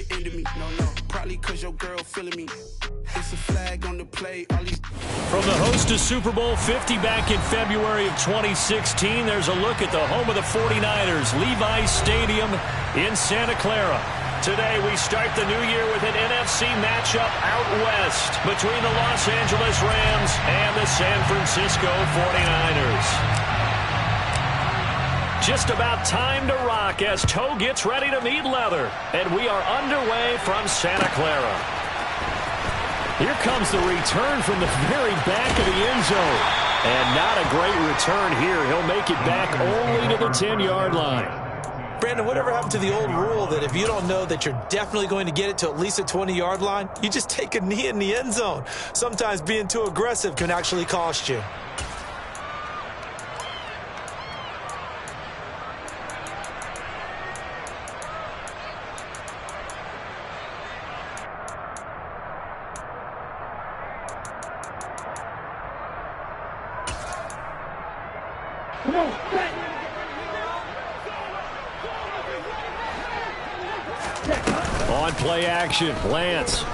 get into me. No, probably cause your girl feeling me. It's a flag on the play. All these From the host to Super Bowl 50 back in February of 2016, there's a look at the home of the 49ers, Levi's Stadium in Santa Clara. Today we start the new year with an NFC matchup out west between the Los Angeles Rams and the San Francisco 49ers. Just about time to rock as toe gets ready to meet leather. And we are underway from Santa Clara. Here comes the return from the very back of the end zone. And not a great return here. He'll make it back only to the 10-yard line. Brandon, whatever happened to the old rule that if you don't know that you're definitely going to get it to at least a 20-yard line, you just take a knee in the end zone. Sometimes being too aggressive can actually cost you. On play action, Lance.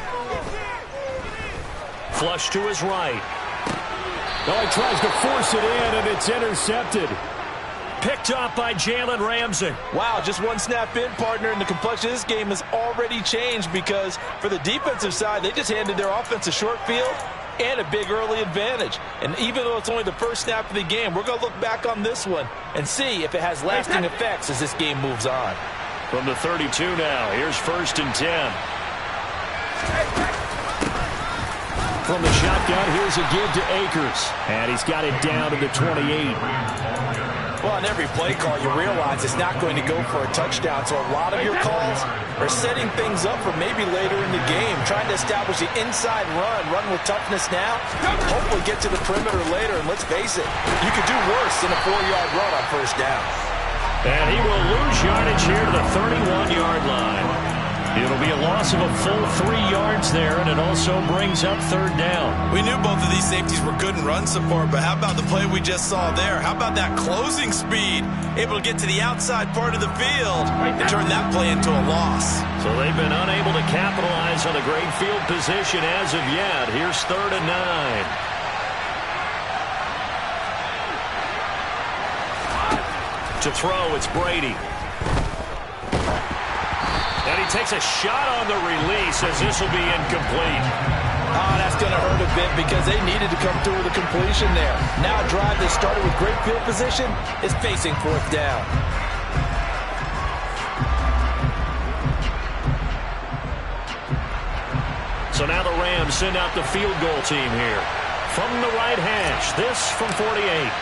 Flush to his right. Oh, he tries to force it in, and it's intercepted. Picked up by Jalen Ramsey. Wow, just one snap in, partner, and the complexion of this game has already changed because for the defensive side, they just handed their offense a short field and a big early advantage. And even though it's only the first snap of the game, we're going to look back on this one and see if it has lasting effects as this game moves on. From the 32 now, here's 1st and 10. From the shotgun, here's a give to Akers. And he's got it down to the 28. Well, on every play call, you realize it's not going to go for a touchdown. So a lot of your calls are setting things up for maybe later in the game, trying to establish the inside run with toughness now, hopefully get to the perimeter later. And let's face it, you could do worse than a 4-yard run on first down. And he will lose yardage here to the 31-yard line. It'll be a loss of a full 3 yards there, and it also brings up 3rd down. We knew both of these safeties were good in run support, but how about the play we just saw there? How about that closing speed? Able to get to the outside part of the field and turn that play into a loss. So they've been unable to capitalize on the great field position as of yet. Here's 3rd and 9. To throw, it's Brady. And he takes a shot on the release as this will be incomplete. Oh, that's going to hurt a bit because they needed to come through with a completion there. Now a drive that started with great field position is facing 4th down. So now the Rams send out the field goal team here. From the right hash, this from 48.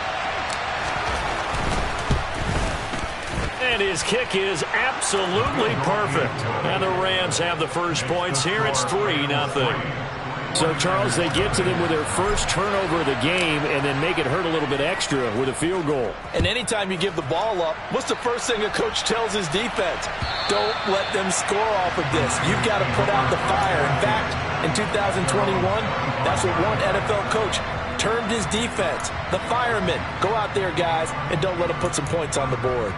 And his kick is absolutely perfect. And the Rams have the first points here. It's 3-0. So, Charles, they get to them with their first turnover of the game and then make it hurt a little bit extra with a field goal. And anytime you give the ball up, what's the first thing a coach tells his defense? Don't let them score off of this. You've got to put out the fire. In fact, in 2021, that's what one NFL coach termed his defense. The firemen. Go out there, guys, and don't let them put some points on the board.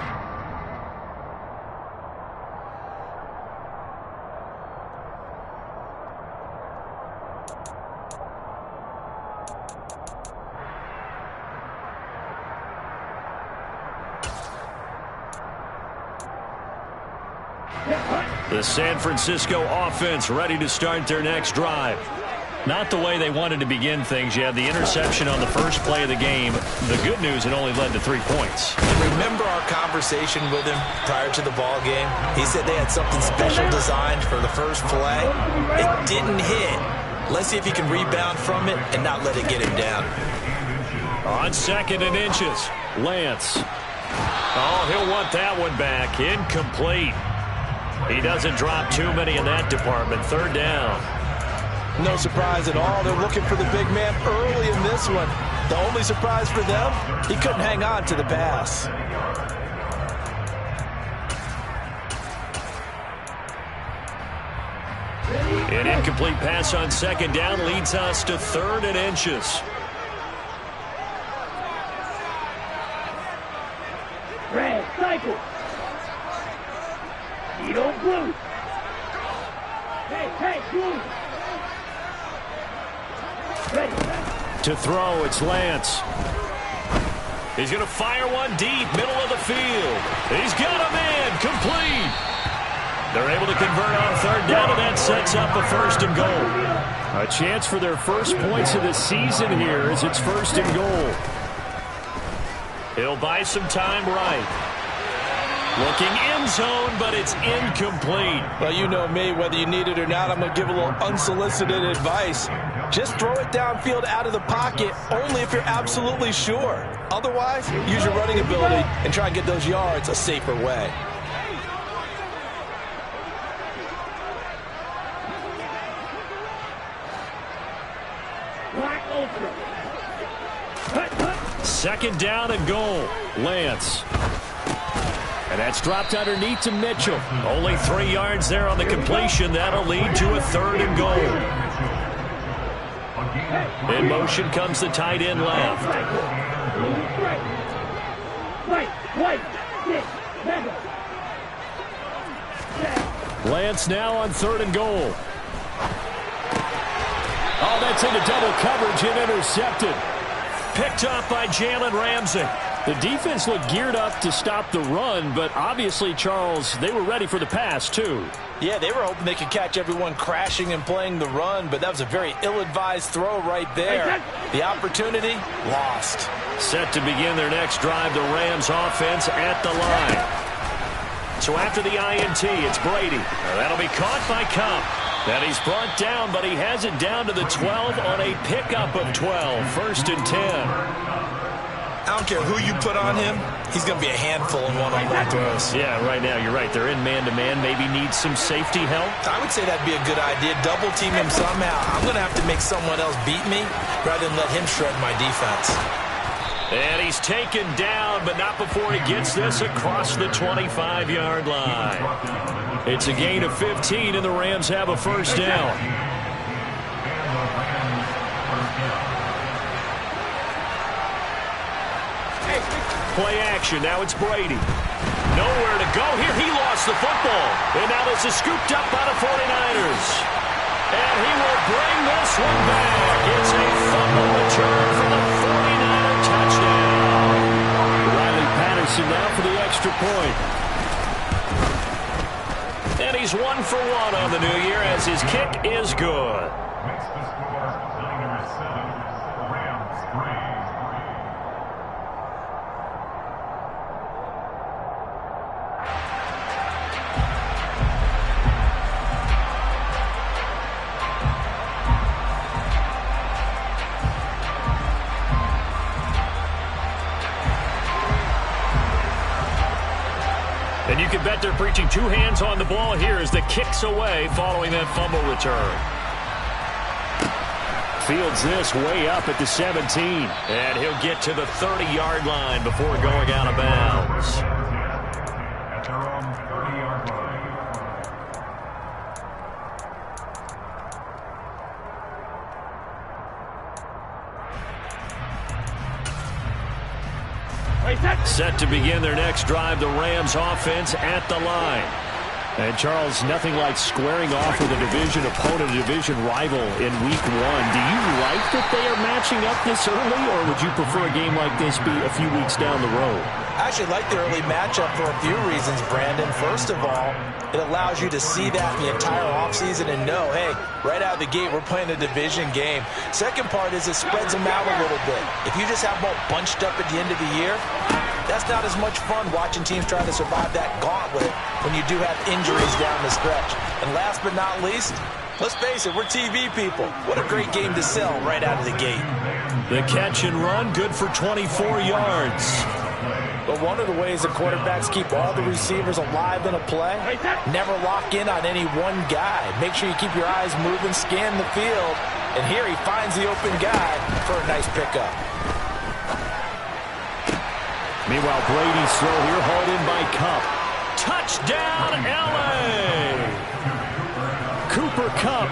The San Francisco offense ready to start their next drive. Not the way they wanted to begin things. You had the interception on the first play of the game. The good news, it only led to 3 points. And remember our conversation with him prior to the ball game? He said they had something special designed for the first play. It didn't hit. Let's see if he can rebound from it and not let it get him down. On 2nd and inches, Lance. Oh, he'll want that one back. Incomplete. He doesn't drop too many in that department. 3rd down. No surprise at all. They're looking for the big man early in this one. The only surprise for them, he couldn't hang on to the pass. An incomplete pass on 2nd down leads us to 3rd and inches. Red, cycle. You don't blue. To throw, it's Lance. He's going to fire one deep, middle of the field. He's got him in, complete. They're able to convert on third down, and that sets up a 1st and goal. A chance for their first points of the season here as it's 1st and goal. He'll buy some time right. Looking end zone, but it's incomplete. Well, you know me, whether you need it or not, I'm going to give a little unsolicited advice. Just throw it downfield out of the pocket, only if you're absolutely sure. Otherwise, use your running ability and try and get those yards a safer way. Second down and goal. Lance. And that's dropped underneath to Mitchell. Only 3 yards there on the completion. That'll lead to a 3rd and goal. In motion comes the tight end left. Lance now on 3rd and goal. Oh, that's into double coverage and intercepted. Picked up by Jalen Ramsey. The defense looked geared up to stop the run, but obviously, Charles, they were ready for the pass, too. Yeah, they were hoping they could catch everyone crashing and playing the run, but that was a very ill-advised throw right there. The opportunity, lost. Set to begin their next drive, the Rams offense at the line. So after the INT, it's Brady. That'll be caught by Kupp. And he's brought down, but he has it down to the 12 on a pickup of 12. 1st and 10. I don't care who you put on him, he's going to be a handful in one-on-one throws. Yeah, right now, you're right. They're in man-to-man. Maybe need some safety help. I would say that'd be a good idea. Double team him somehow. I'm going to have to make someone else beat me rather than let him shred my defense. And he's taken down, but not before he gets this across the 25-yard line. It's a gain of 15, and the Rams have a 1st down. Play action. Now it's Brady. Nowhere to go here. He lost the football. And now this is scooped up by the 49ers. And he will bring this one back. It's a fumble return for the 49er touchdown. Riley Patterson now for the extra point. And he's 1 for 1 on the new year as his kick is good. And you can bet they're preaching 2 hands on the ball here as the kick's away following that fumble return. Fields this way up at the 17. And he'll get to the 30-yard line before going out of bounds. At their own 30-yard line. Set to begin their next drive, the Rams offense at the line. And, Charles, nothing like squaring off with a division opponent, a division rival in Week 1. Do you like that they are matching up this early, or would you prefer a game like this be a few weeks down the road? I actually like the early matchup for a few reasons, Brandon. First of all, it allows you to see that the entire offseason and know, hey, right out of the gate, we're playing a division game. Second part is it spreads them out a little bit. If you just have them all bunched up at the end of the year, that's not as much fun watching teams trying to survive that gauntlet when you do have injuries down the stretch. And last but not least, let's face it, we're TV people. What a great game to sell right out of the gate. The catch and run, good for 24 yards. But one of the ways the quarterbacks keep all the receivers alive in a play, never lock in on any one guy. Make sure you keep your eyes moving, scan the field, and here he finds the open guy for a nice pickup. Meanwhile, Brady's throw here hauled in by Kupp. Touchdown, L.A. Cooper Kupp,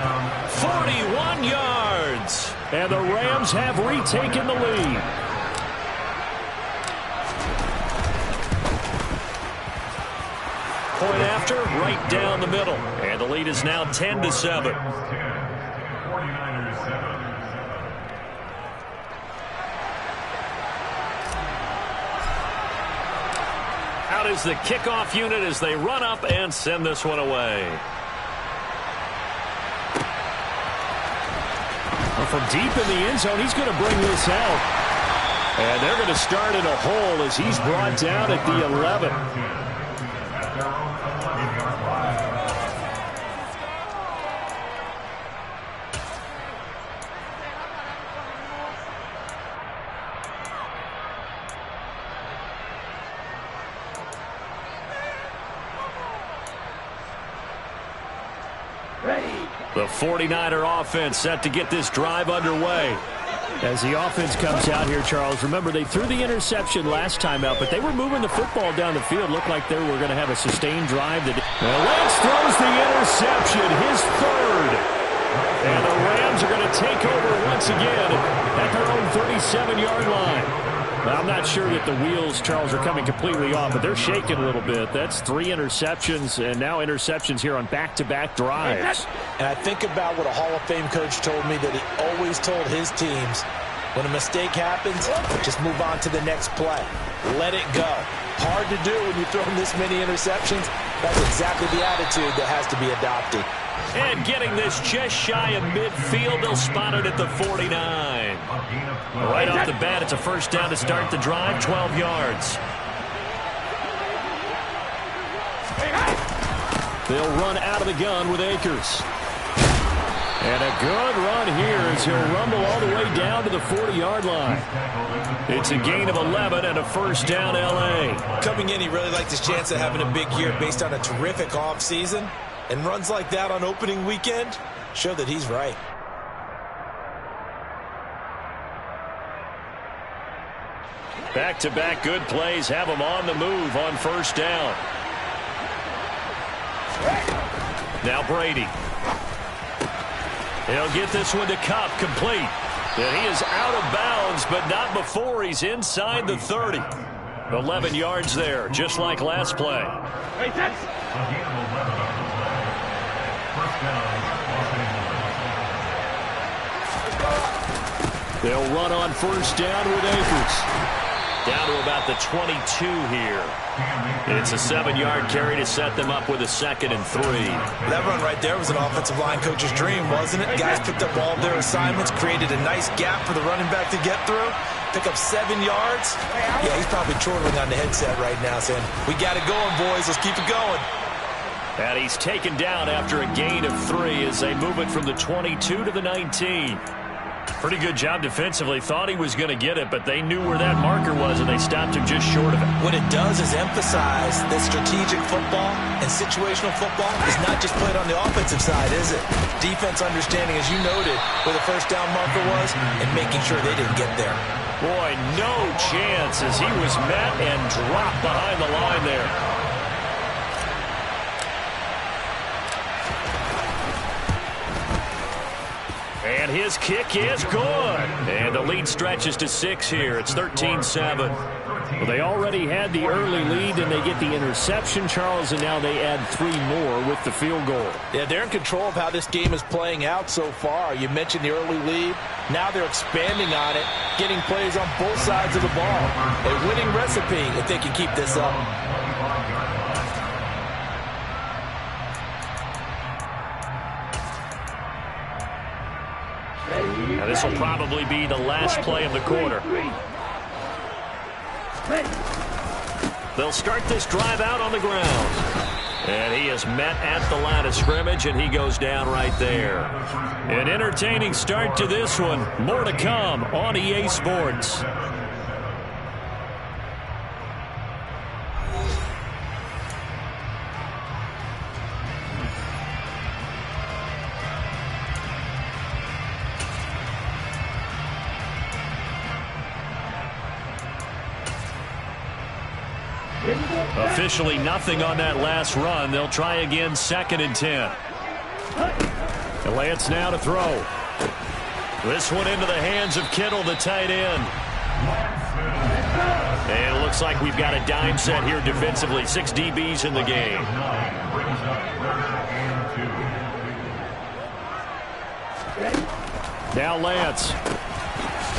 41 yards. And the Rams have retaken the lead. point after, right down the middle. And the lead is now 10-7. 49ers 7. Out is the kickoff unit as they run up and send this one away. Well, from deep in the end zone, he's going to bring this out. And they're going to start in a hole as he's brought down at the 11. At their own 11-yard line. The 49er offense set to get this drive underway. As the offense comes out here, Charles, remember they threw the interception last time out, but they were moving the football down the field. Looked like they were going to have a sustained drive. Lance throws the interception, his third. And the Rams are going to take over once again at their own 37-yard line. Now, I'm not sure that the wheels, Charles, are coming completely off, but they're shaking a little bit. That's 3 interceptions, and now interceptions here on back-to-back drives. And I think about what a Hall of Fame coach told me, that he always told his teams, when a mistake happens, just move on to the next play. Let it go. Hard to do when you're throwing this many interceptions. That's exactly the attitude that has to be adopted. And getting this just shy of midfield, they'll spot it at the 49. Right off the bat, it's a first down to start the drive, 12 yards. They'll run out of the gun with Akers. And a good run here as he'll rumble all the way down to the 40-yard line. It's a gain of 11 and a first down, L.A. Coming in, he really liked his chance of having a big year based on a terrific offseason. And runs like that on opening weekend show that he's right. Back-to-back good plays have him on the move on first down. Now Brady. He'll get this one to Kupp, complete. And he is out of bounds, but not before he's inside the 30. 11 yards there, just like last play. They'll run on first down with Akers. Down to about the 22 here. It's a 7-yard carry to set them up with a 2nd and 3. That run right there was an offensive line coach's dream, wasn't it? Guys picked up all of their assignments, created a nice gap for the running back to get through. Pick up 7 yards. Yeah, he's probably chortling on the headset right now saying, we got it going, boys. Let's keep it going. And he's taken down after a gain of 3 as they move it from the 22 to the 19. Pretty good job defensively. Thought he was going to get it, but they knew where that marker was, and they stopped him just short of it. What it does is emphasize that strategic football and situational football is not just played on the offensive side, is it? Defense understanding, as you noted, where the first down marker was and making sure they didn't get there. Boy, no chance as he was met and dropped behind the line there. And his kick is good. And the lead stretches to 6 here. It's 13-7. Well, they already had the early lead, and they get the interception, Charles, and now they add 3 more with the field goal. Yeah, they're in control of how this game is playing out so far. You mentioned the early lead. Now they're expanding on it, getting plays on both sides of the ball. A winning recipe if they can keep this up. Now this will probably be the last play of the quarter. They'll start this drive out on the ground. And he is met at the line of scrimmage, and he goes down right there. An entertaining start to this one. More to come on EA Sports. Officially nothing on that last run. They'll try again, 2nd and 10. And Lance now to throw. This one into the hands of Kittle, the tight end. And it looks looks like we've got a dime set here defensively. 6 DBs in the game. Now Lance.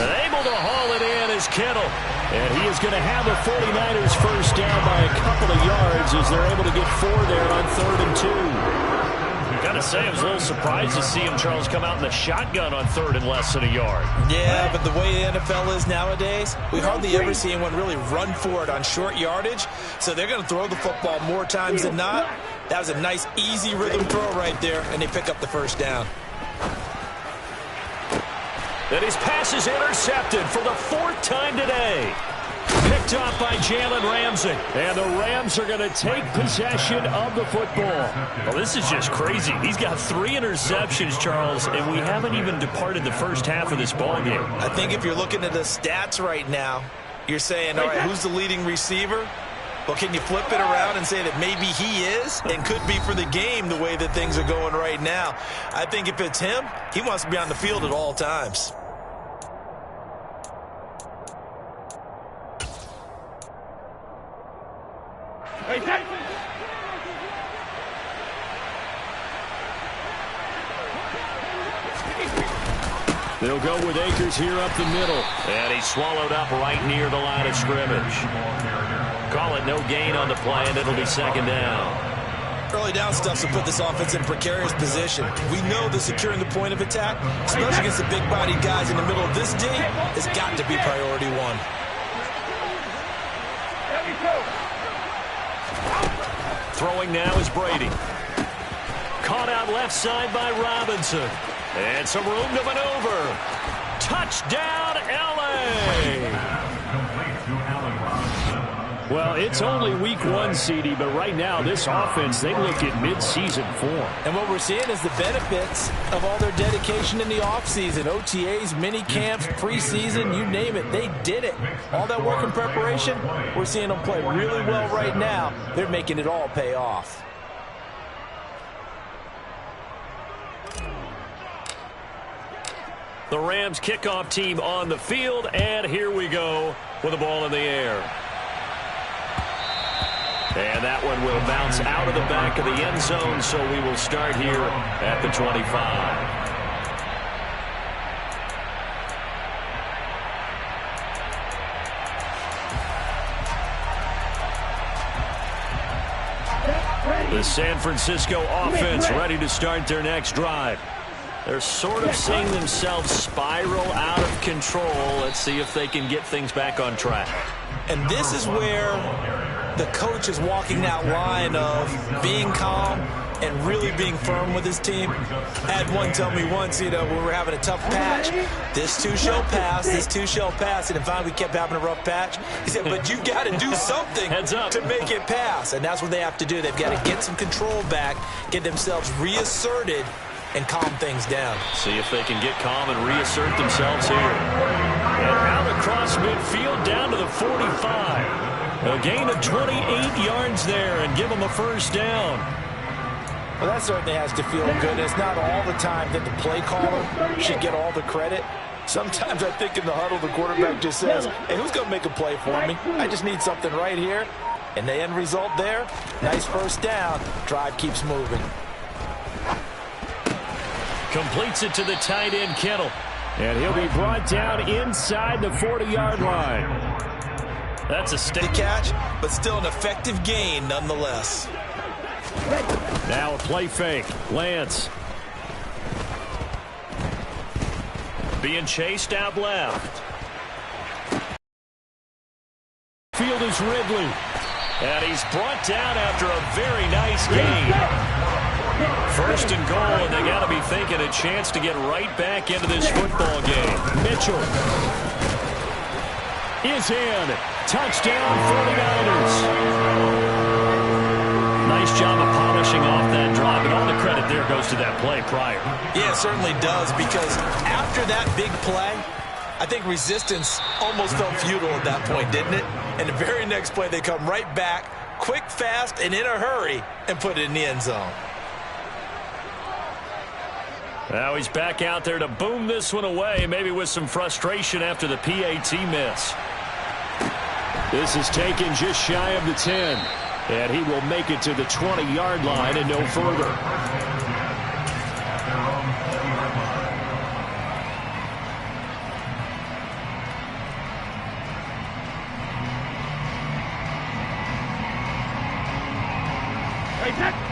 And able to haul it in is Kittle. And he is going to have the 49ers first down by a couple of yards as they're able to get 4 there on 3rd and 2. Got to say, I was a little surprised to see him, Charles, come out in the shotgun on 3rd and less than a yard. Yeah, but the way the NFL is nowadays, we hardly ever see anyone really run for it on short yardage. So they're going to throw the football more times than not. That was a nice, easy rhythm throw right there, and they pick up the first down. And his pass is intercepted for the 4th time today. Picked off by Jalen Ramsey. And the Rams are going to take possession of the football. Well, this is just crazy. He's got 3 interceptions, Charles, and we haven't even departed the first half of this ball game. I think if you're looking at the stats right now, you're saying, all right, who's the leading receiver? Well, can you flip it around and say that maybe he is and could be for the game the way that things are going right now? I think if it's him, he wants to be on the field at all times. They'll go with Akers here up the middle. And he's swallowed up right near the line of scrimmage. Call it no gain on the play, and it'll be 2nd down. Early down stuff will put this offense in precarious position. We know that securing the point of attack, especially against the big-bodied guys in the middle of this D, has got to be priority 1. Throwing now is Brady. Caught out left side by Robinson. And some room to maneuver. Touchdown, L.A. Well, it's only week 1, CD, but right now this offense, they look at mid-season form. And what we're seeing is the benefits of all their dedication in the offseason. OTAs, mini camps, preseason, you name it, they did it. All that work and preparation, we're seeing them play really well right now. They're making it all pay off. The Rams kickoff team on the field, and here we go with the ball in the air. And that one will bounce out of the back of the end zone, so we will start here at the 25. The San Francisco offense ready to start their next drive. They're sort of seeing themselves spiral out of control. Let's see if they can get things back on track. And this is where the coach is walking that line of being calm and really being firm with his team. I had one tell me once, when we were having a tough patch, this too shall pass, this too shall pass. And finally we kept having a rough patch. He said, but you got to do something to make it pass. And that's what they have to do. They've got to get some control back, get themselves reasserted, and calm things down. See if they can get calm and reassert themselves here. And out across midfield down to the 45. A gain of 28 yards there and give them a first down. Well, that certainly has to feel good. It's not all the time that the play caller should get all the credit. Sometimes I think in the huddle the quarterback just says, hey, who's going to make a play for me? I just need something right here. And the end result there, nice first down. Drive keeps moving. Completes it to the tight end, Kittle. And he'll be brought down inside the 40-yard line. That's a stick catch, but still an effective gain nonetheless. Now a play fake. Lance. Being chased out left. Field is Ridley. And he's brought down after a very nice gain. First and goal, and they got to be thinking a chance to get right back into this football game. Mitchell is in. Touchdown, 49ers. Nice job of polishing off that drive, and all the credit there goes to that play prior. Yeah, it certainly does, because after that big play, I think resistance almost felt futile at that point, didn't it? And the very next play, they come right back, quick, fast, and in a hurry, and put it in the end zone. Now he's back out there to boom this one away, maybe with some frustration after the PAT miss. This is taken just shy of the 10. And he will make it to the 20-yard line and no further.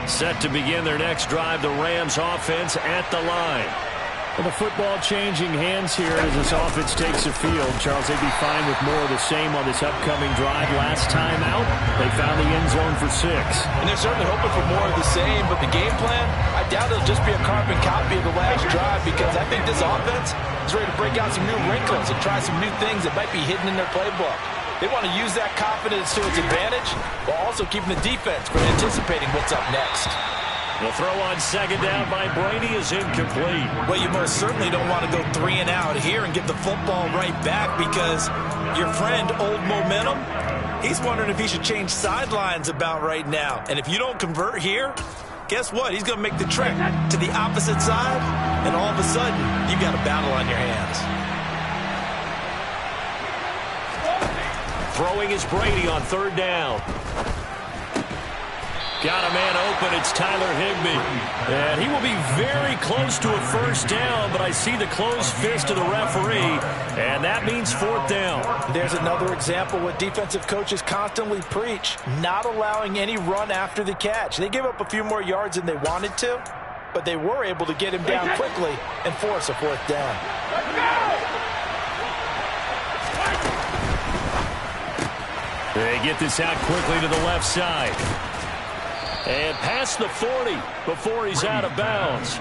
Set to begin their next drive, the Rams offense at the line. Well, the football changing hands here as this offense takes the field. Charles, they'd be fine with more of the same on this upcoming drive. Last time out, they found the end zone for 6. And they're certainly hoping for more of the same, but the game plan, I doubt it'll just be a carbon copy of the last drive, because I think this offense is ready to break out some new wrinkles and try some new things that might be hidden in their playbook. They want to use that confidence to its advantage while also keeping the defense from anticipating what's up next. The throw on second down by Brady is incomplete. Well, you most certainly don't want to go 3 and out here and get the football right back, because your friend, Old Momentum, he's wondering if he should change sidelines about right now. And if you don't convert here, guess what? He's going to make the trek to the opposite side, and all of a sudden, you've got a battle on your hands. Throwing is Brady on third down. Got a man open. It's Tyler Higbee. And he will be very close to a first down, but I see the closed fist of the referee, and that means fourth down. There's another example what defensive coaches constantly preach, not allowing any run after the catch. They gave up a few more yards than they wanted to, but they were able to get him down quickly and force a fourth down. They get this out quickly to the left side. And past the 40 before he's out of bounds.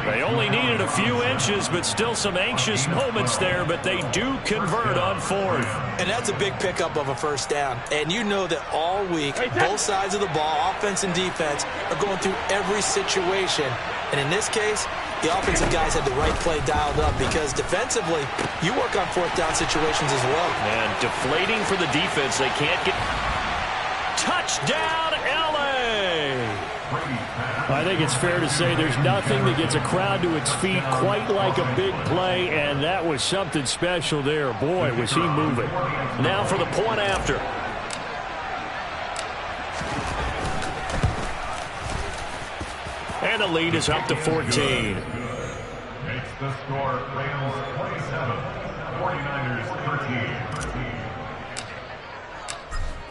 They only needed a few inches, but still some anxious moments there, but they do convert on fourth. And that's a big pickup of a first down. And you know that all week, both sides of the ball, offense and defense, are going through every situation. And in this case, the offensive guys had the right play dialed up, because defensively, you work on fourth down situations as well. And deflating for the defense. They can't get... Touchdown, L.A.! I think it's fair to say there's nothing that gets a crowd to its feet quite like a big play, and that was something special there. Boy, was he moving. Now for the point after. And the lead is up to 14. Makes the score Rams 27, 49ers 13.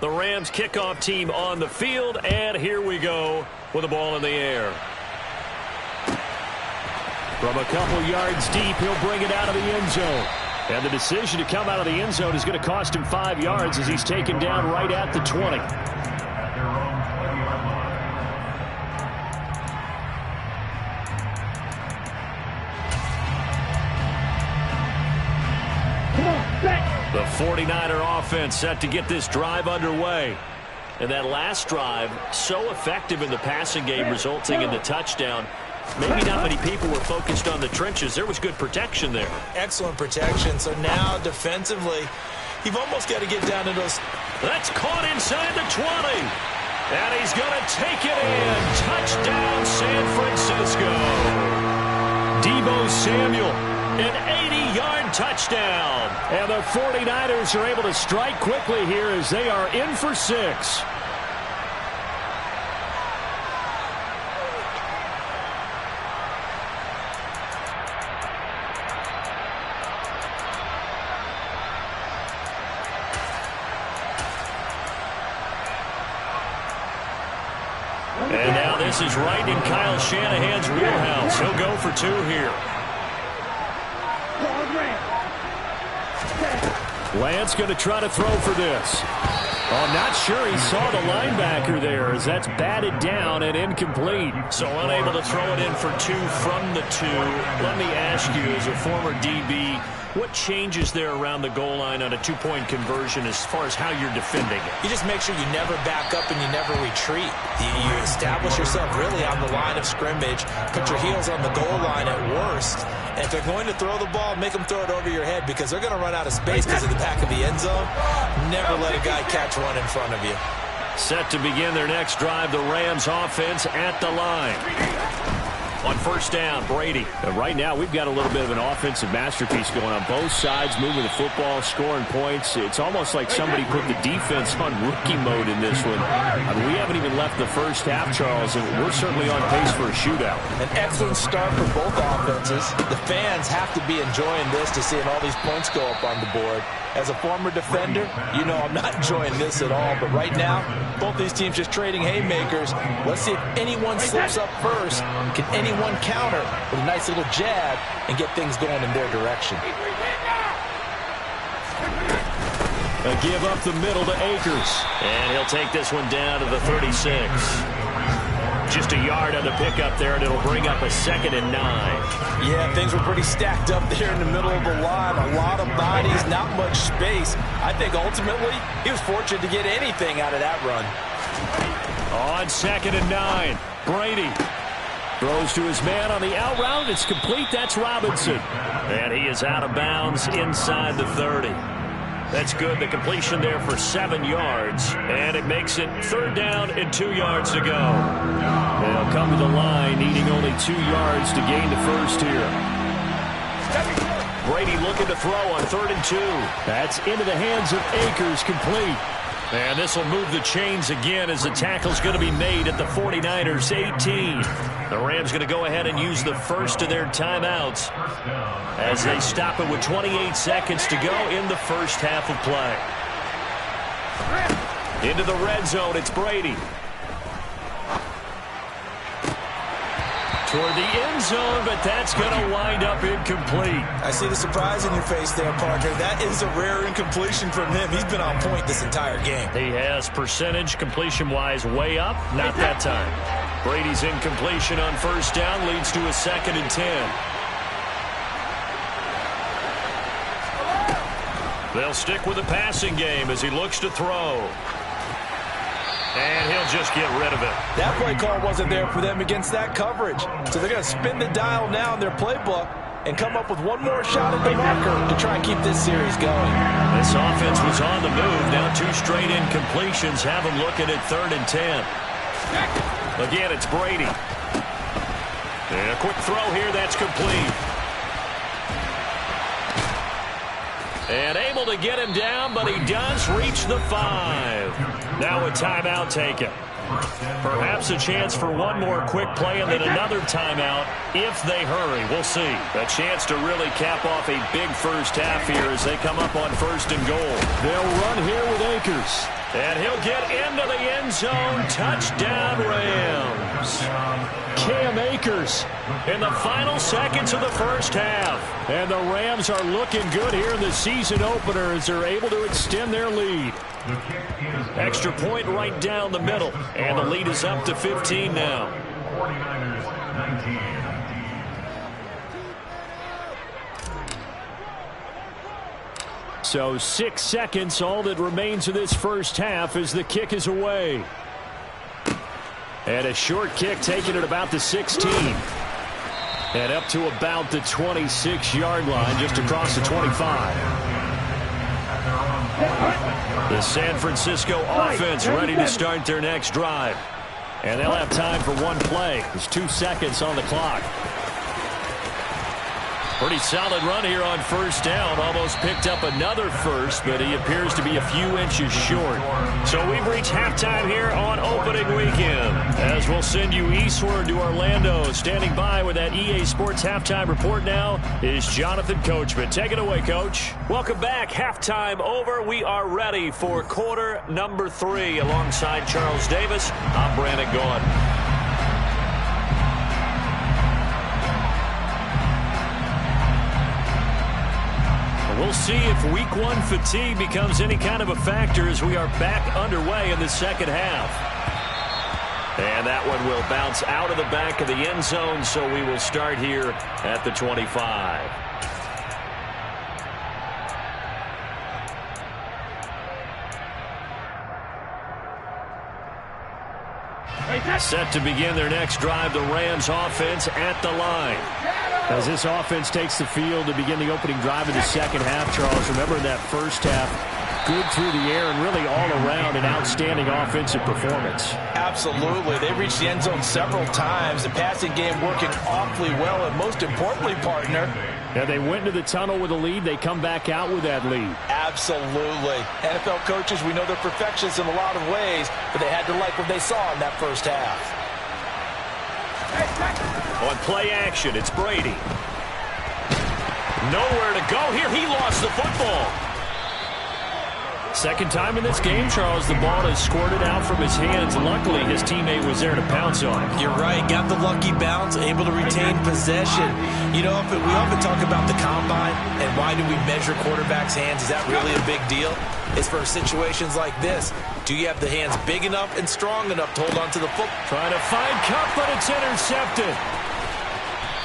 The Rams kickoff team on the field, and here we go with the ball in the air. From a couple yards deep, he'll bring it out of the end zone. And the decision to come out of the end zone is going to cost him 5 yards as he's taken down right at the 20. At their own 20-yard line. The 49er offense set to get this drive underway. And that last drive, so effective in the passing game, resulting in the touchdown. Maybe not many people were focused on the trenches. There was good protection there. Excellent protection. So now, defensively, you've almost got to get down to those. That's caught inside the 20. And he's going to take it in. Touchdown, San Francisco. Deebo Samuel, an 80-yard touchdown. And the 49ers are able to strike quickly here as they are in for 6. And now this is right in Kyle Shanahan's wheelhouse. He'll go for 2 here. Lance going to try to throw for this. I'm not sure he saw the linebacker there as that's batted down and incomplete. So unable to throw it in for 2 from the 2. Let me ask you, as a former DB, what changes there around the goal line on a 2-point conversion as far as how you're defending it? You just make sure you never back up and you never retreat. You establish yourself really on the line of scrimmage, put your heels on the goal line at worst. And if they're going to throw the ball, make them throw it over your head, because they're going to run out of space because of the back of the end zone. Never let a guy catch one in front of you. Set to begin their next drive, the Rams offense at the line. On first down, Brady. And right now, we've got a little bit of an offensive masterpiece going on both sides, moving the football, scoring points. It's almost like somebody put the defense on rookie mode in this one. I mean, we haven't even left the first half, Charles, and we're certainly on pace for a shootout. An excellent start for both offenses. The fans have to be enjoying this to seeing all these points go up on the board. As a former defender, you know I'm not enjoying this at all. But right now, both these teams just trading haymakers. Let's see if anyone slips up first. Can anyone counter with a nice little jab and get things going in their direction? A give up the middle to Akers. And he'll take this one down to the 36. Just a yard on the pickup there, and it'll bring up a 2nd and 9. Yeah, things were pretty stacked up there in the middle of the line. A lot of bodies, not much space. I think ultimately he was fortunate to get anything out of that run. On 2nd and 9, Brady Throws to his man on the out route. It's complete. That's Robinson. And he is out of bounds inside the 30. That's good. The completion there for 7 yards. And it makes it 3rd down and 2 yards to go. They'll come to the line needing only 2 yards to gain the first here. Brady looking to throw on 3rd and 2. That's into the hands of Akers, complete. And this will move the chains again as the tackle's going to be made at the 49ers 18. The Rams going to go ahead and use the first of their timeouts as they stop it with 28 seconds to go in the first half of play. Into the red zone, it's Brady. Toward the end zone, but that's going to wind up incomplete. I see the surprise in your face there, Parker. That is a rare incompletion from him. He's been on point this entire game. He has percentage completion-wise way up. Not that time. Brady's incompletion on 1st down leads to a 2nd and 10. They'll stick with the passing game as he looks to throw. And he'll just get rid of it. That play call wasn't there for them against that coverage. So they're going to spin the dial now in their playbook and come up with one more shot at the marker to try and keep this series going. This offense was on the move. Now 2 straight incompletions have them looking at 3rd and 10. Again, it's Brady. And a quick throw here. That's complete. And able to get him down, but he does reach the 5. Now a timeout taken. Perhaps a chance for one more quick play and then another timeout if they hurry. We'll see. A chance to really cap off a big first half here as they come up on 1st and goal. They'll run here with Akers. And he'll get into the end zone. Touchdown, Rams. Cam Akers in the final seconds of the first half. And the Rams are looking good here in the season opener as they're able to extend their lead. Extra point right down the middle. And the lead is up to 15 now. 49ers 19. So 6 seconds, all that remains of this first half as the kick is away. And a short kick taken at about the 16. And up to about the 26-yard line, just across the 25. The San Francisco offense ready to start their next drive. And they'll have time for one play. There's 2 seconds on the clock. Pretty solid run here on 1st down. Almost picked up another first, but he appears to be a few inches short. So we've reached halftime here on opening weekend. As we'll send you eastward to Orlando. Standing by with that EA Sports halftime report now is Jonathan Coachman. Take it away, Coach. Welcome back. Halftime over. We are ready for quarter number 3. Alongside Charles Davis, I'm Brandon Gaudin. We'll see if week 1 fatigue becomes any kind of a factor as we are back underway in the second half. And that one will bounce out of the back of the end zone, so we will start here at the 25. Set to begin their next drive, the Rams offense at the line. As this offense takes the field to begin the opening drive of the second half, Charles, remember in that first half, Good through the air and really all around an outstanding offensive performance. Absolutely. They reached the end zone several times. The passing game working awfully well, and most importantly, partner, yeah, they went into the tunnel with a lead. They come back out with that lead. Absolutely. NFL coaches, we know they're perfectionists in a lot of ways, but they had to like what they saw in that first half. On play action, it's Brady. Nowhere to go here. He lost the football. Second time in this game, Charles, the ball has squirted out from his hands. Luckily, his teammate was there to pounce on it. You're right. Got the lucky bounce, able to retain possession. You know, we often talk about the combine and why do we measure quarterbacks' hands. Is that really a big deal? It's for situations like this. Do you have the hands big enough and strong enough to hold on to the football? Trying to find Kupp, but it's intercepted.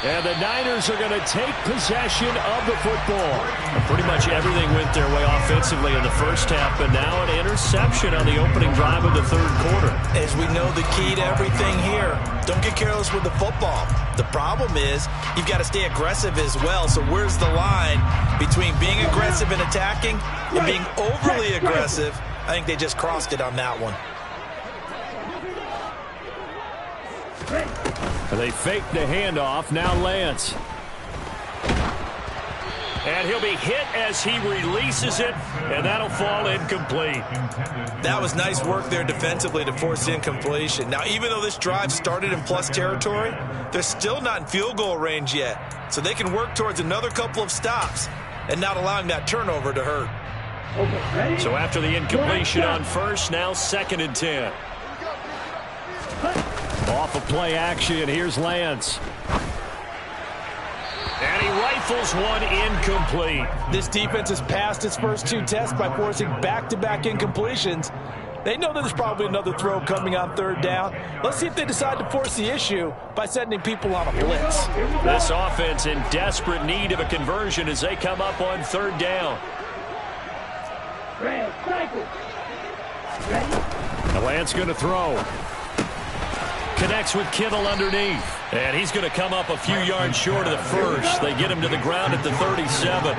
And the Niners are going to take possession of the football. And pretty much everything went their way offensively in the first half, but now an interception on the opening drive of the third quarter. As we know, the key to everything here, don't get careless with the football. The problem is you've got to stay aggressive as well. So where's the line between being aggressive and attacking and being overly aggressive? I think they just crossed it on that one. They fake the handoff. Now Lance. And he'll be hit as he releases it, and that'll fall incomplete. That was nice work there defensively to force incompletion. Now, even though this drive started in plus territory, they're still not in field goal range yet. So they can work towards another couple of stops and not allowing that turnover to hurt. So after the incompletion on first, now 2nd and 10. Off of play action, here's Lance. And he rifles one incomplete. This defense has passed its first 2 tests by forcing back-to-back incompletions. They know that there's probably another throw coming on 3rd down. Let's see if they decide to force the issue by sending people on a blitz. This offense in desperate need of a conversion as they come up on 3rd down. Now Lance going to throw. Connects with Kittle underneath. And he's going to come up a few yards short of the first. They get him to the ground at the 37.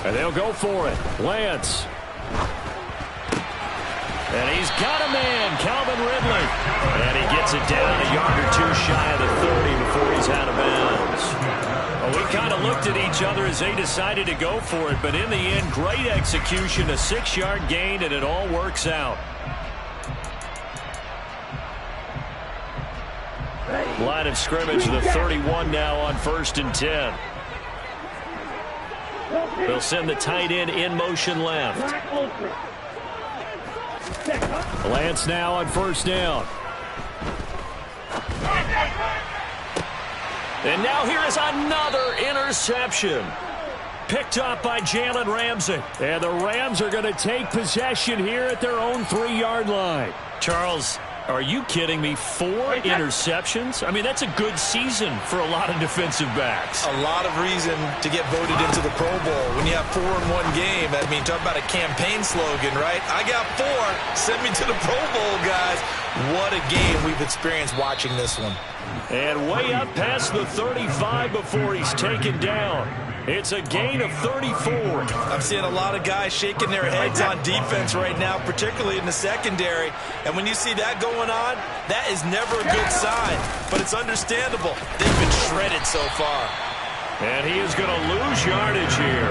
And they'll go for it. Lance. And he's got a man, Calvin Ridley. And he gets it down a yard or 2 shy of the 30 before he's out of bounds. Well, we kind of looked at each other as they decided to go for it, but in the end, great execution, a 6-yard gain, and it all works out. Line of scrimmage, the 31 now on 1st and 10. They'll send the tight end in motion left. Lance now on 1st down. And now here is another interception. Picked up by Jalen Ramsey. And the Rams are going to take possession here at their own 3-yard line. Charles, are you kidding me? 4 interceptions? I mean, that's a good season for a lot of defensive backs. A lot of reason to get voted into the Pro Bowl. When you have 4 in one game, I mean, talk about a campaign slogan, right? I got 4. Send me to the Pro Bowl, guys. What a game we've experienced watching this one. And way up past the 35 before he's taken down. It's a gain of 34. I'm seeing a lot of guys shaking their heads on defense right now, particularly in the secondary. And when you see that going on, that is never a good sign. But it's understandable. They've been shredded so far. And he is going to lose yardage here.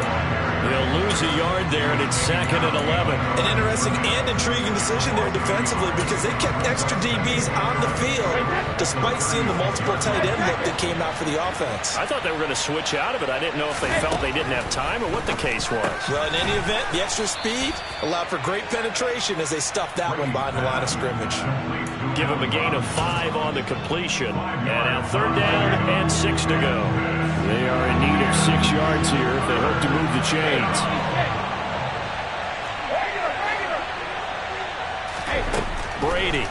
He'll lose a yard there, and it's 2nd and 11. An interesting and intriguing decision there defensively because they kept extra DBs on the field despite seeing the multiple tight end look that came out for the offense. I thought they were going to switch out of it. I didn't know if they felt they didn't have time or what the case was. Well, in any event, the extra speed allowed for great penetration as they stuffed that one behind the line of scrimmage. Give him a gain of 5 on the completion. And now 3rd down and 6 to go. They are in need of 6 yards here if they hope to move the chains. Brady.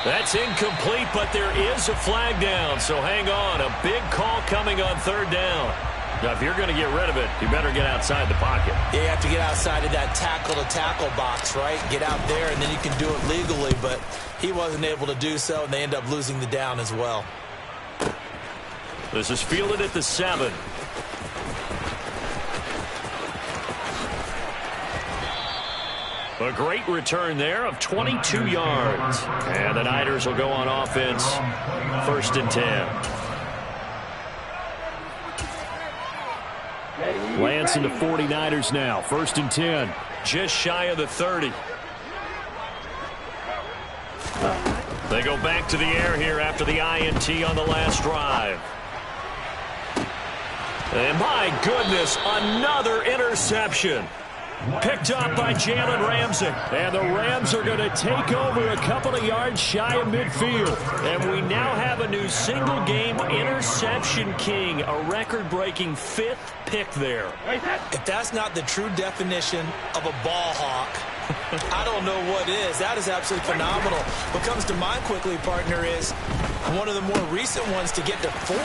That's incomplete, but there is a flag down, so hang on. A big call coming on 3rd down. Now, if you're going to get rid of it, you better get outside the pocket. Yeah, you have to get outside of that tackle-to-tackle box, right? Get out there, and then you can do it legally, but he wasn't able to do so, and they end up losing the down as well. This is fielded at the 7. A great return there of 22 yards. And the Niners will go on offense, 1st and 10. Lance and the 49ers now, 1st and 10. Just shy of the 30. They go back to the air here after the INT on the last drive. And my goodness, another interception. Picked up by Jalen Ramsey. And the Rams are going to take over a couple of yards shy of midfield. And we now have a new single-game interception king, a record-breaking 5th pick there. If that's not the true definition of a ball hawk, I don't know what is. That is absolutely phenomenal. What comes to mind quickly, partner, is one of the more recent ones to get to 4.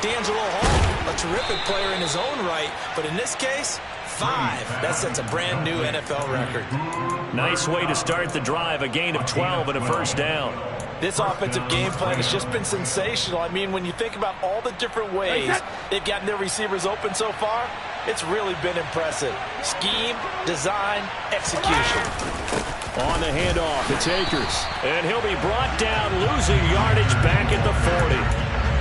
D'Angelo Hall, a terrific player in his own right, but in this case, 5. That sets a brand new NFL record. Nice way to start the drive, a gain of 12 and a 1st down. This offensive game plan has just been sensational. I mean, when you think about all the different ways they've gotten their receivers open so far, it's really been impressive. Scheme, design, execution. On the handoff, it's Akers. And he'll be brought down, losing yardage back at the 40.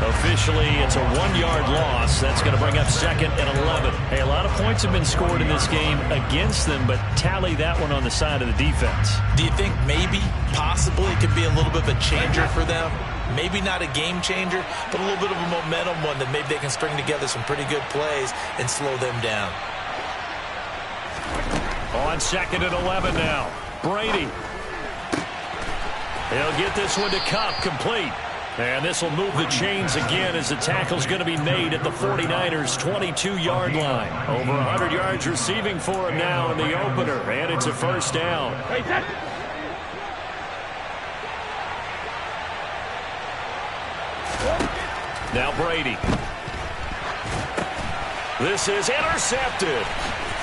Officially, it's a 1-yard loss. That's going to bring up 2nd and 11. Hey, a lot of points have been scored in this game against them, but tally that one on the side of the defense. Do you think maybe, possibly, it could be a little bit of a changer for them? Maybe not a game changer, but a little bit of a momentum one that maybe they can string together some pretty good plays and slow them down. On 2nd and 11 now. Brady. He'll get this one to Kupp, complete. And this will move the chains again as the tackle's going to be made at the 49ers' 22-yard line. Over 100 yards receiving for him now in the opener, and it's a 1st down. Now Brady. This is intercepted.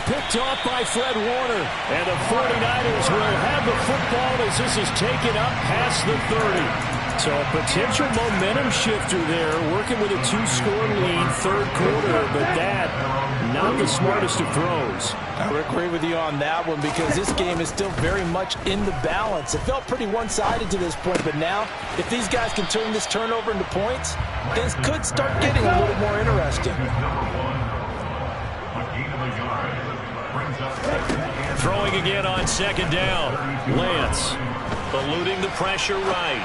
Picked off by Fred Warner. And the 49ers will have the football as this is taken up past the 30. So a potential momentum shifter there, working with a 2-score lead, 3rd quarter, but that, not the smartest of throws. I would agree with you on that one because this game is still very much in the balance. It felt pretty one-sided to this point, but now, if these guys can turn this turnover into points, things could start getting a little more interesting. Throwing again on 2nd down. Lance eluding the pressure right.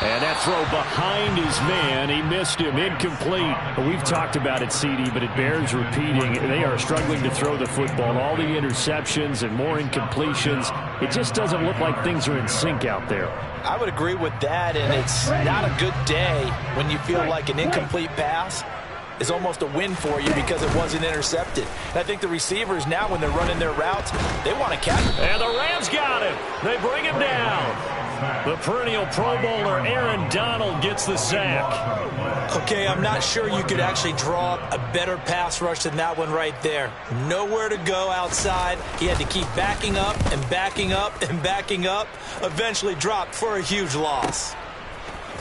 And that throw behind his man, he missed him, incomplete. We've talked about it, CD, but it bears repeating. They are struggling to throw the football. All the interceptions and more incompletions. It just doesn't look like things are in sync out there. I would agree with that, and it's not a good day when you feel like an incomplete pass is almost a win for you because it wasn't intercepted. And I think the receivers now, when they're running their routes, they want to catch him. And the Rams got him. They bring him down. The perennial Pro Bowler Aaron Donald gets the sack. Okay, I'm not sure you could actually draw up a better pass rush than that one right there. Nowhere to go outside. He had to keep backing up and backing up and backing up. Eventually dropped for a huge loss.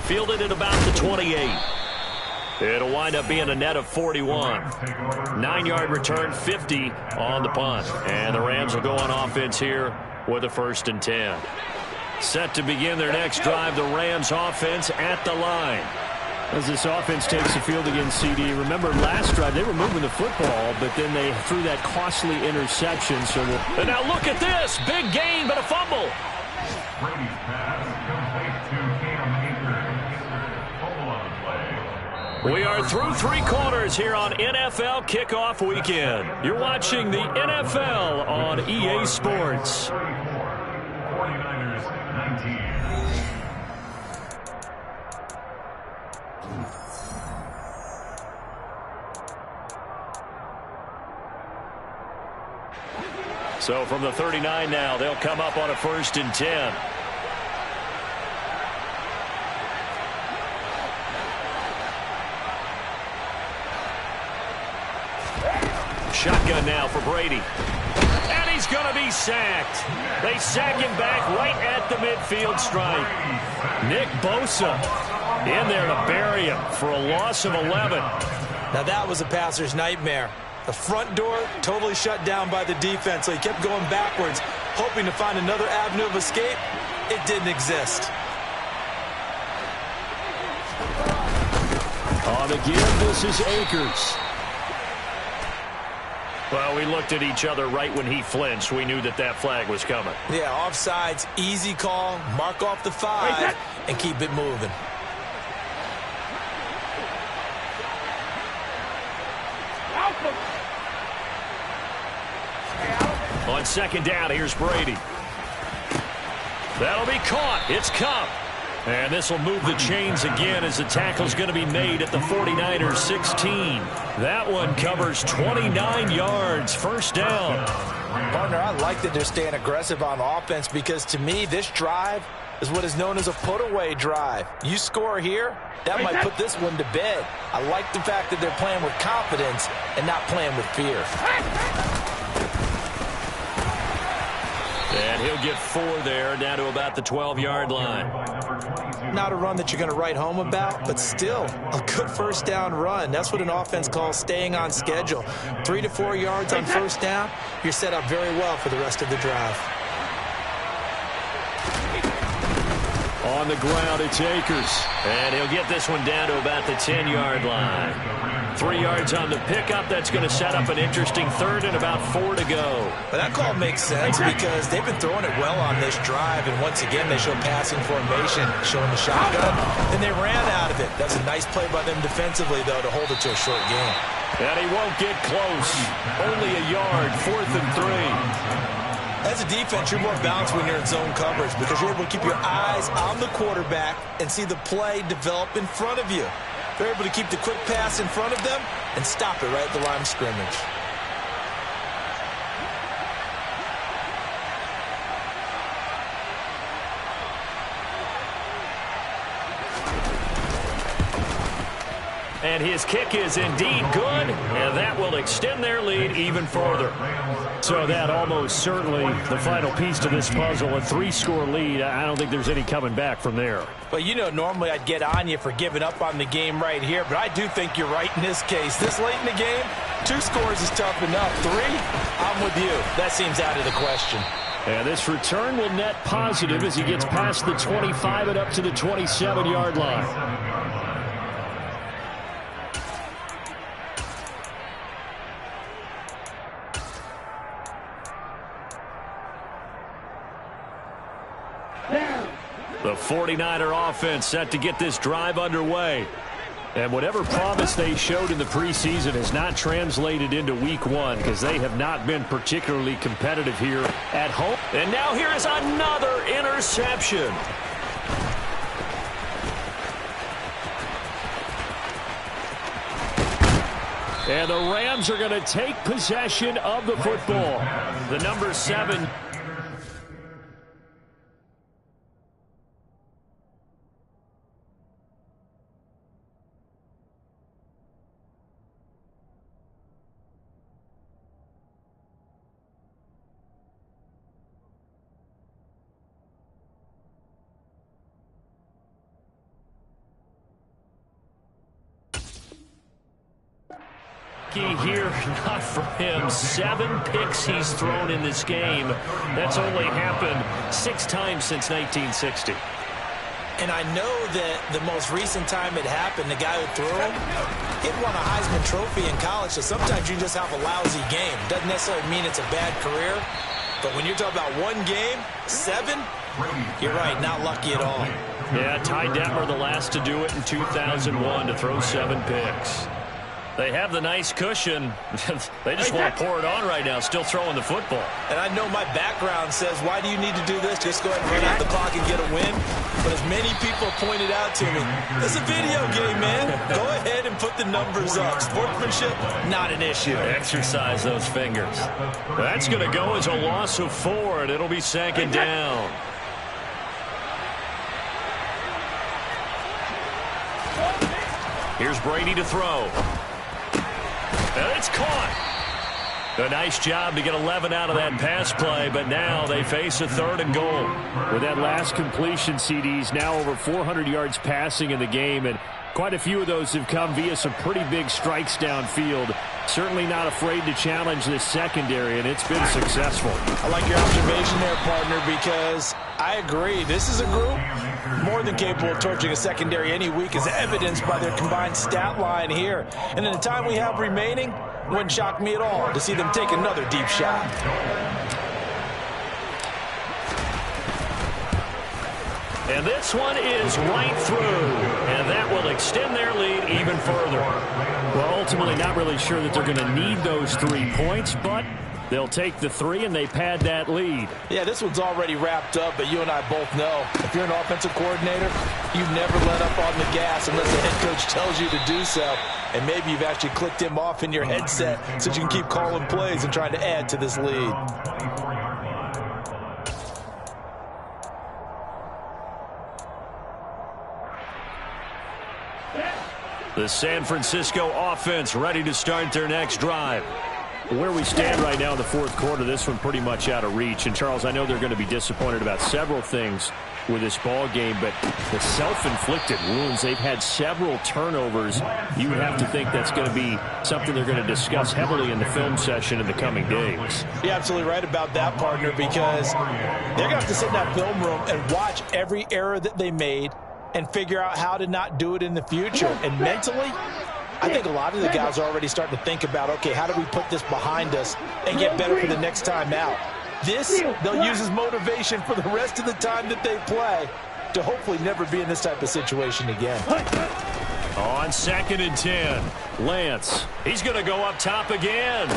Fielded at about the 28. It'll wind up being a net of 41. 9-yard return, 50 on the punt. And the Rams will go on offense here with a 1st and 10. Set to begin their next drive, the Rams offense at the line. As this offense takes the field against CD, remember last drive they were moving the football, but then they threw that costly interception. And now look at this, big gain but a fumble. Brady's pass complete to Cam Akers. Fumble on the play. We are through 3 quarters here on NFL Kickoff Weekend. You're watching the NFL on EA Sports. 49ers 19. So from the 39 now, they'll come up on a 1st and 10. Shotgun now for Brady. And he's going to be sacked. They sack him back right at the midfield stripe. Nick Bosa in there to bury him for a loss of 11. Now that was a passer's nightmare. The front door totally shut down by the defense, so he kept going backwards, hoping to find another avenue of escape. It didn't exist. On the give, this is Akers. Well, we looked at each other right when he flinched. We knew that that flag was coming. Yeah, offsides, easy call, mark off the 5, and keep it moving. On second down, here's Brady. That'll be caught. It's Kupp. And this will move the chains again as the tackle's going to be made at the 49ers 16. That one covers 29 yards. First down. Partner, I like that they're staying aggressive on offense because to me, this drive is what is known as a put-away drive. You score here, that might put this one to bed. I like the fact that they're playing with confidence and not playing with fear. And he'll get 4 there, down to about the 12-yard line. Not a run that you're going to write home about, but still a good first down run. That's what an offense calls staying on schedule. 3 to 4 yards on first down, you're set up very well for the rest of the drive. On the ground, it's Akers. And he'll get this one down to about the 10-yard line. 3 yards on the pickup. That's going to set up an interesting third and about 4 to go. But that call makes sense because they've been throwing it well on this drive, and once again they show passing formation, showing the shotgun, and they ran out of it. That's a nice play by them defensively, though, to hold it to a short game. And he won't get close. Only a yard, 4th and 3. As a defense, you're more balanced when you're in zone coverage because you're able to keep your eyes on the quarterback and see the play develop in front of you. They're able to keep the quick pass in front of them and stop it right at the line of scrimmage. And his kick is indeed good, and that will extend their lead even further. So that almost certainly the final piece to this puzzle, a 3-score lead. I don't think there's any coming back from there. Well, you know, normally I'd get on you for giving up on the game right here, but I do think you're right in this case. This late in the game, 2 scores is tough enough. 3, I'm with you. That seems out of the question. And this return will net positive as he gets past the 25 and up to the 27-yard line. The 49er offense set to get this drive underway. And whatever promise they showed in the preseason has not translated into week 1 because they have not been particularly competitive here at home. And now here is another interception. And the Rams are going to take possession of the football. The number 7. Here, not for him. 7 picks he's thrown in this game. That's only happened 6 times since 1960. And I know that the most recent time it happened, the guy who threw him, he won a Heisman Trophy in college, so sometimes you just have a lousy game. Doesn't necessarily mean it's a bad career, but when you're talking about 1 game, 7, you're right, not lucky at all. Yeah, Ty Detmer the last to do it in 2001 to throw 7 picks. They have the nice cushion. They just want to pour it on right now, still throwing the football. And I know my background says, why do you need to do this? Just go ahead and run out the clock and get a win. But as many people pointed out to me, it's a video game, man. Go ahead and put the numbers up. Sportsmanship, not an issue. Exercise those fingers. That's going to go as a loss of 4, and it'll be 2nd down. Here's Brady to throw. And it's caught. A nice job to get 11 out of that pass play, but now they face a 3rd and goal. With that last completion, CD's now over 400 yards passing in the game, and quite a few of those have come via some pretty big strikes downfield. Certainly not afraid to challenge this secondary, and it's been successful. I like your observation there, partner, because I agree. This is a group more than capable of torching a secondary any week, as evidenced by their combined stat line here. And in the time we have remaining, it wouldn't shock me at all to see them take another deep shot. And this one is right through, and that will extend their lead even further. Well, ultimately not really sure that they're going to need those 3 points, but they'll take the 3 and they pad that lead. Yeah, this one's already wrapped up, but you and I both know if you're an offensive coordinator, you never let up on the gas unless the head coach tells you to do so. And maybe you've actually clicked him off in your headset so you can keep calling plays and trying to add to this lead. The San Francisco offense ready to start their next drive. Where we stand right now in the 4th quarter, this one pretty much out of reach. And, Charles, I know they're going to be disappointed about several things with this ball game, but the self-inflicted wounds, they've had several turnovers. You would have to think that's going to be something they're going to discuss heavily in the film session in the coming days. You're absolutely right about that, partner, because they're going to have to sit in that film room and watch every error that they made and figure out how to not do it in the future. And mentally, I think a lot of the guys are already starting to think about, okay, how do we put this behind us and get better for the next time out? This, they'll use as motivation for the rest of the time that they play to hopefully never be in this type of situation again. On 2nd and 10, Lance, he's going to go up top again.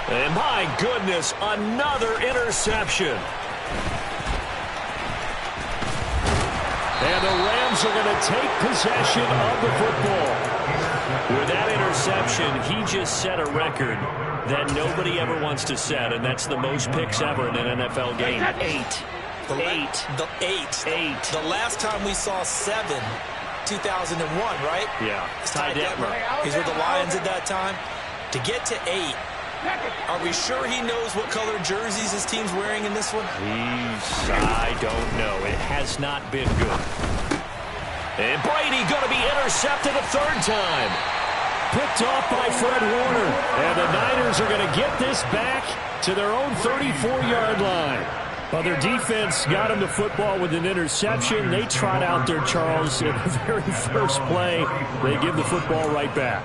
And my goodness, another interception. And the Rams are going to take possession of the football. With that interception, he just set a record that nobody ever wants to set, and that's the most picks ever in an NFL game. 8. The last time we saw 7, 2001, right? Yeah. Ty Detmer. He's with the Lions at that time. To get to 8, are we sure he knows what color jerseys his team's wearing in this one? I don't know. It has not been good. And Brady going to be intercepted a 3rd time. Picked off by Fred Warner. And the Niners are going to get this back to their own 34-yard line. Well, their defense got them the football with an interception. They trot out there, Charles, in the very first play. They give the football right back.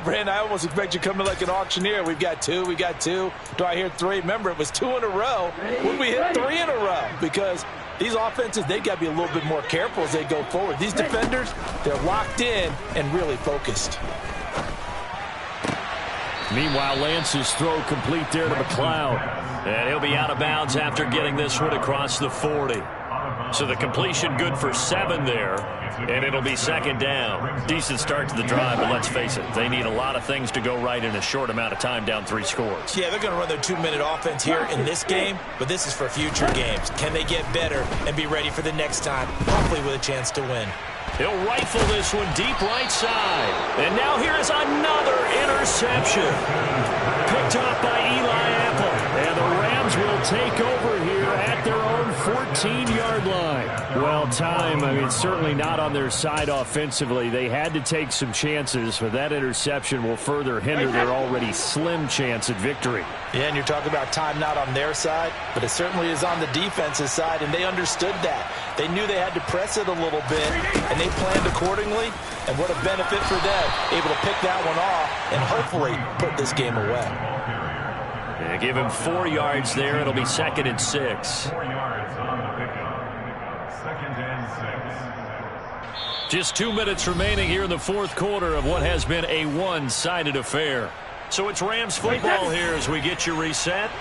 Brandon, I almost expect you coming like an auctioneer. We've got 2, we got 2. Do I hear 3? Remember, it was 2 in a row. Would we hit 3 in a row? Because these offenses, they got to be a little bit more careful as they go forward. These defenders, they're locked in and really focused. Meanwhile, Lance's throw complete there to McLeod. And he'll be out of bounds after getting this one across the 40. So the completion good for 7 there, and it'll be 2nd down. Decent start to the drive, but let's face it, they need a lot of things to go right in a short amount of time, down 3 scores. Yeah, they're going to run their 2-minute offense here in this game, but this is for future games. Can they get better and be ready for the next time, hopefully with a chance to win? He'll rifle this one deep right side. And now here is another interception. Picked off by Eli Apple. And the Rams will take over here at their own 14-yard line. Well, certainly not on their side offensively. They had to take some chances, but that interception will further hinder their already slim chance at victory. Yeah, and you're talking about time not on their side, but it certainly is on the defensive side, and they understood that. They knew they had to press it a little bit, and they planned accordingly, and what a benefit for them, able to pick that one off and hopefully put this game away. Yeah, give him 4 yards there. It'll be 2nd and 6. 4 yards on the pickup. 2nd and 6. Just 2 minutes remaining here in the fourth quarter of what has been a one-sided affair. So it's Rams football here as we get you reset.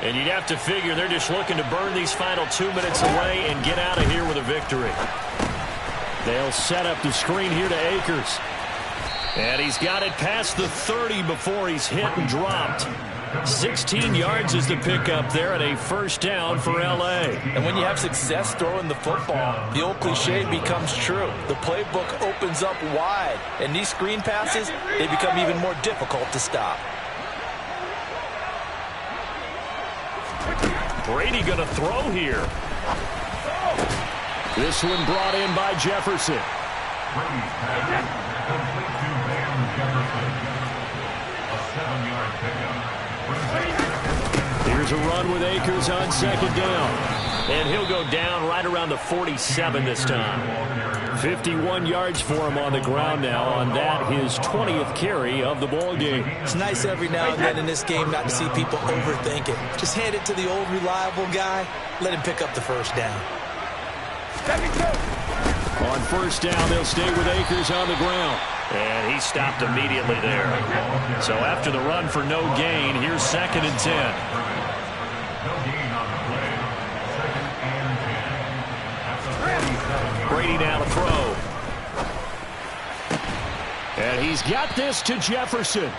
And you'd have to figure they're just looking to burn these final 2 minutes away and get out of here with a victory. They'll set up the screen here to Akers. And he's got it past the 30 before he's hit and dropped. 16 yards is the pickup there at a first down for L.A. And when you have success throwing the football, the old cliche becomes true. The playbook opens up wide, and these screen passes, they become even more difficult to stop. Brady going to throw here. This one brought in by Jefferson. Brady's pass complete to Van Jefferson. A 7-yard pickup. Here's a run with Akers on second down. And he'll go down right around the 47 this time. 51 yards for him on the ground now on that, his 20th carry of the ball game. It's nice every now and then in this game not to see people overthink it. Just hand it to the old reliable guy. Let him pick up the first down. On first down, they'll stay with Akers on the ground. And he stopped immediately there. So after the run for no gain, here's 2nd and 10. No gain on the play. 2nd and 10. Brady now to throw. And he's got this to Jefferson.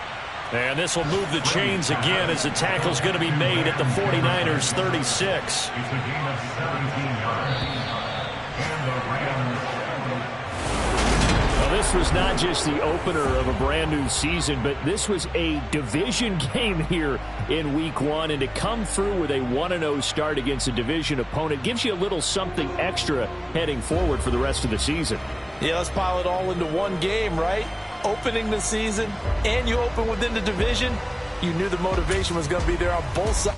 And this will move the chains again as the tackle's going to be made at the 49ers 36. It's a gain of 17 yards. And the Rams. Well, this was not just the opener of a brand new season, but this was a division game here in week 1. And to come through with a 1-0 start against a division opponent gives you a little something extra heading forward for the rest of the season. Yeah, let's pile it all into one game, right? Opening the season, and you open within the division. You knew the motivation was going to be there on both sides.